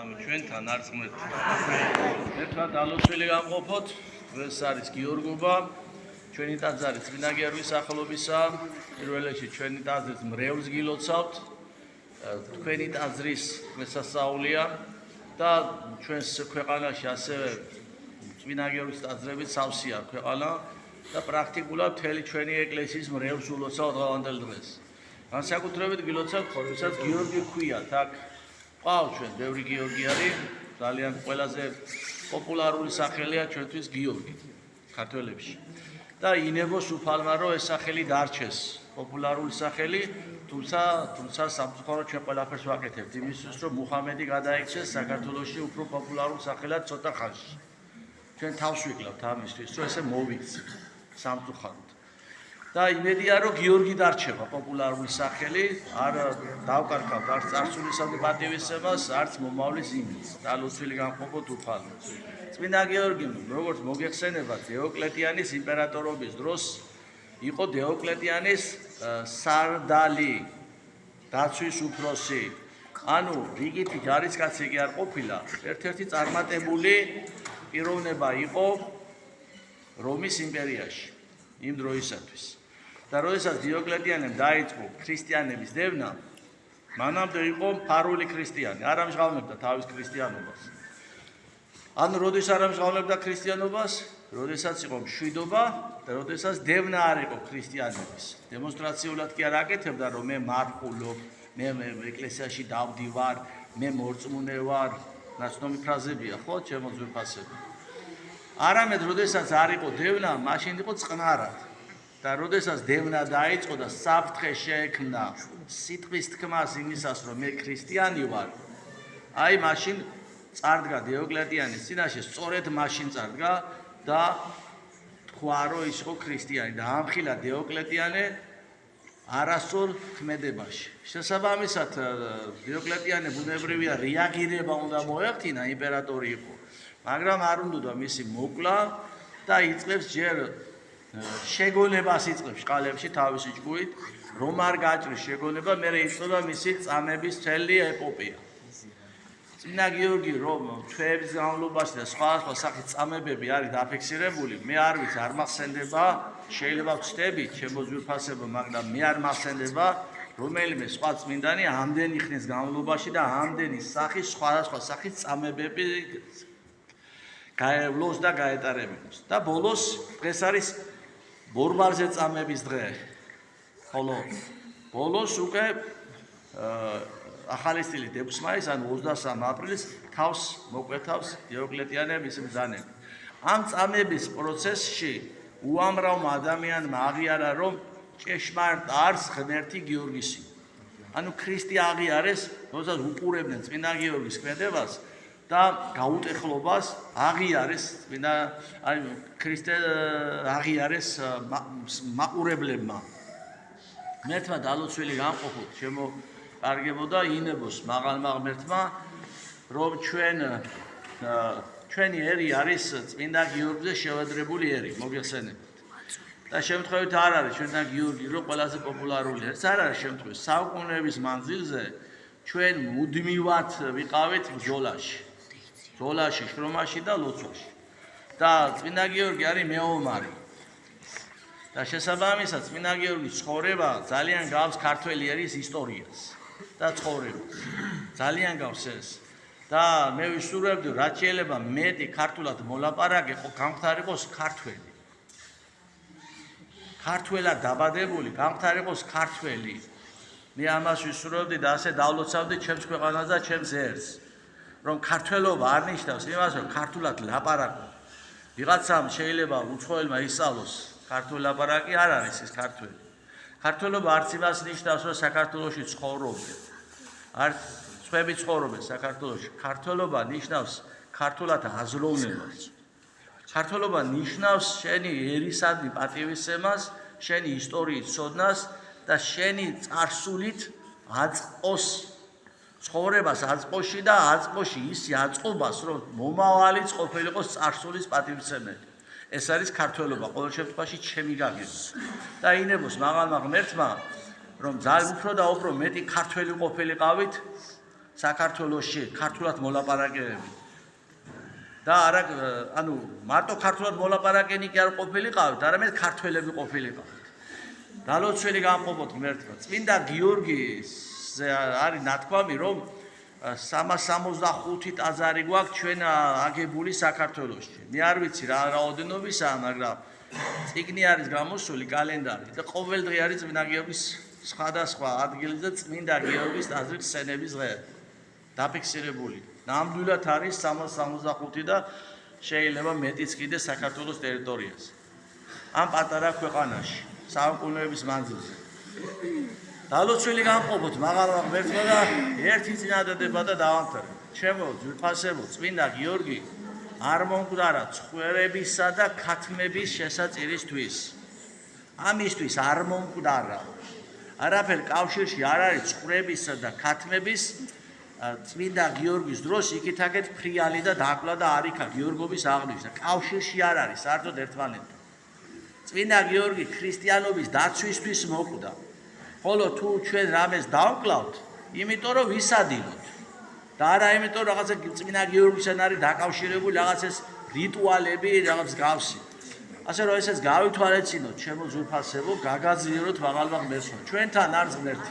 ჩვენთან არწმუნეთ. ერთად ალოცვილი გამყოფოთ, ეს არის გიორგობა, ჩვენი ტაძარი წმინდა გიორგის სახელობისა, პირველ რიგში ჩვენი ტაძრის მრევლს გილოცავთ, თქვენი ტაძრის მესასწაულია და ჩვენს ქვეყანაში ასევე წმინდა გიორგის ტაძრები სავსეა ქვეყანა და პრაქტიკულად მთელი ჩვენი ეკლესიის მრევლს ულოცავთ დღევანდელ დღეს. განსაკუთრებით გილოცავთ, როდესაც გიორგი ქვიათ აქ ყავს ჩვენ ბევრი გიორგი არის, ძალიან ყველაზე პოპულარული სახელია ჩვენთვის გიორგი ქართველებში. და ინებოს უფალმა რომ ეს სახელი დარჩეს, პოპულარული სახელი, თუმცა სამწუხაროდ ჩვენ ყველაფერს ვაკეთებთ იმისთვის, რომ მუჰამედი გადაიქცეს საქართველოში უფრო პოპულარულ სახელად ცოტა ხანში. ჩვენ თავს ვიკლავთ ამისთვის, რომ ესე მოვიქცეთ სამწუხაროდ. და იმედია რომ გიორგი დარჩება პოპულარული სახელი, არ დავკარგავთ არც წარსულისადმი პატივისცემას, არც მომავლის იმედს. და ლოცვილი გამყოფოთ უფალმა. წმინდა გიორგი, როგორც მოგეხსენებათ, დიოკლეტიანის იმპერატორობის დროს იყო დიოკლეტიანის სარდალი, დაცვის უფროსი. ანუ რიგითი ჯარისკაცი კი არ ყოფილა, ერთ-ერთი წარმატებული პიროვნება იყო რომის იმპერიაში იმ დროისათვის. და როდესაც დიოკლეტიანემ დაიწყო ქრისტიანების დევნა, მანამდე იყო ფარული ქრისტიანი, არ ამჟღავნებდა თავის ქრისტიანობას. ანუ როდის არ ამჟღავნებდა ქრისტიანობას, როდესაც იყო მშვიდობა და როდესაც დევნა არ იყო ქრისტიანების. დემონსტრაციულად კი არ აკეთებდა, რომ მე მარხულობ, მე ეკლესიაში დავდივარ, მე მორწმუნე ვარ, ნაცნობი ფრაზებია, ხო, ჩემო ძვირფასები. არამედ როდესაც არ იყო დევნა, მაშინ იყო წყნარად. და როდესაც დევნა დაიწყო და საფრთხე შეექმნა სიტყვის თქმას იმისას, რომ მე ქრისტიანი ვარ, აი მაშინ წარდგა დიოკლეტიანის წინაშე, სწორედ მაშინ წარდგა და თქვა, რომ ის იყო ქრისტიანი და ამხილა დიოკლეტიანე არასწორ ქმედებაში. შესაბამისად, დიოკლეტიანე ბუნებრივია რეაგირება უნდა მოეხდინა, იმპერატორი იყო, მაგრამ არ უნდა მისი მოკლა და იწყებს ჯერ შეგონებას იწყებს შყალებში თავისი ჭკუით, რომ არ გაჭრის შეგონება, მერე იწყება მისი წამების მთელი ეპოპეა. წმინდა გიორგი რომ ჩვეების განმავლობაში და სხვა სახის წამებები არის დაფიქსირებული, მე არ ვიცი, არ მახსენდება, შეიძლება ვცდებით, ჩემო ძვირფასებო, მაგრამ მე არ მახსენდება, რომელიმე სხვა წმინდანი ამდენი ხნის განმავლობაში და ამდენი სახის სხვადასხვა სახის წამებები გაევლოს და გაეტარებინოს. და ბოლოს დღეს არის ბორბალზე წამების დღე. ხოლო ბოლოს უკვე ახალი სტილი 6 მაისს, ანუ 23 აპრილს თავს მოკვეთავს დიოკლეტიანე მისი ბრძანები. ამ წამების პროცესში უამრავმა ადამიანმა აღიარა, რომ ჭეშმარიტ არს ღმერთი გიორგისი. ანუ ქრისტე აღიარეს, როდესაც უყურებდნენ წმინდა გიორგის ქმედებას და გაუტეხლობას აღიარეს წმინდა, აი ქრისტე აღიარეს მაყურებლებმა. მერთმა დალოცვილი გამყოფოთ, ჩემო კარგებოდა ინებოს მაღალმა ღმერთმა, რომ ჩვენი ერი არის წმინდა გიორგზე შევადრებული ერი, მოგეხსენებათ. და შემთხვევით არ არის ჩვენთან გიორგი, რომ ყველაზე პოპულარული ეს არ არის შემთხვევით. საუკუნეების მანძილზე ჩვენ მუდმივად ვიყავით ბრძოლაში. ბრძოლაში, შრომაში და ლოცვაში. და წმინდა გიორგი არის მეომარი. და შესაბამისად წმინდა გიორგის ცხოვრება ძალიან გავს ქართველი ერის ისტორიას და ცხოვრებას. ძალიან გავს ეს. და მე ვისურვებდი, რაც შეიძლება მეტი ქართულად მოლაპარაკე გამხდარიყოს ქართველი. ქართველად დაბადებული გამხდარიყოს ქართველი. მე ამას ვისურვებდი და ასე დავლოცავდი ჩემს ქვეყანას და ჩემს ერს. რომ ქართველობა არ ნიშნავს იმას, რომ ქართულად ლაპარაკო. ვიღაცამ შეიძლება უცხოელმა ისწავლოს ქართული ლაპარაკი, არ არის ის ქართველი. ქართველობა არც იმას ნიშნავს, რომ საქართველოში ცხოვრობენ. არც სხვები ცხოვრობენ საქართველოში. ქართველობა ნიშნავს ქართულად აზროვნებას. ქართველობა ნიშნავს შენი ერისადმი პატივისცემას, შენი ისტორიის ცოდნას და შენი წარსულით აწყოს ცხოვრებას აწყოში და აწყოში ისი აწყობას, რომ მომავალიც ყოფილიყოს წარსულის პატივისცემელი. ეს არის ქართველობა, ყოველ შემთხვევაში ჩემი გაგება. და ინებოს მაღალმა ღმერთმა, რომ ძალიან უფრო და უფრო მეტი ქართველი ყოფილიყავით საქართველოში ქართულად მოლაპარაკებები. და არა ანუ მარტო ქართულად მოლაპარაკენი კი არ ყოფილიყავით, არამედ ქართველები ყოფილიყავით. დალოცველი გამყოფოთ ღმერთმა. წმინდა გიორგის არის ნათქვამი, რომ 365 ტაძარი გვაქვს ჩვენ აგებული საქართველოში. მე არ ვიცი რა რაოდენობისაა, მაგრამ წიგნი არის გამოსული კალენდარი და ყოველ დღე არის წმინდა გიორგის სხვადასხვა ადგილზე წმინდა გიორგის ტაძრის სენების დღე. დაფიქსირებული. ნამდვილად არის 365 და შეიძლება მეტიც კიდე საქართველოს ტერიტორიაზე. ამ პატარა ქვეყანაში, საუკუნეების მანძილზე. დალოცველი გამყოფოთ მაღალ ღმერთმა და ერთი წინადადება და დავამთავრებთ. ჩემო ძვირფასებო, წმინდა გიორგი არ მომკვდარა ცხვერებისა და ქათმების შესაწირისთვის. ამისთვის არ მომკვდარა. არაფერ კავშირში არ არის ცხვრებისა და ქათმების წმინდა გიორგის დროს იქით-აქეთ ფრიალი და დაკლა და არ იქა გიორგობის აღნიშვნა. კავშირში არ არის საერთოდ ერთმანეთთან. წმინდა გიორგი ქრისტიანობის დაცვისთვის მოკვდა. ხოლო თუ ჩვენ რამეს დავკლავთ, იმიტომ რომ ვისადილოთ. და არა იმიტომ რომ რაღაცა წმინდა გიორგისთან არის დაკავშირებული რაღაც ეს რიტუალები, რაღაც გავსი. ასე რომ ესეც გავითვალეცინოთ, ჩემო ძვირფასებო, გაგაზიაროთ მაღალმა ღმერთმა. ჩვენთან არის ღმერთი.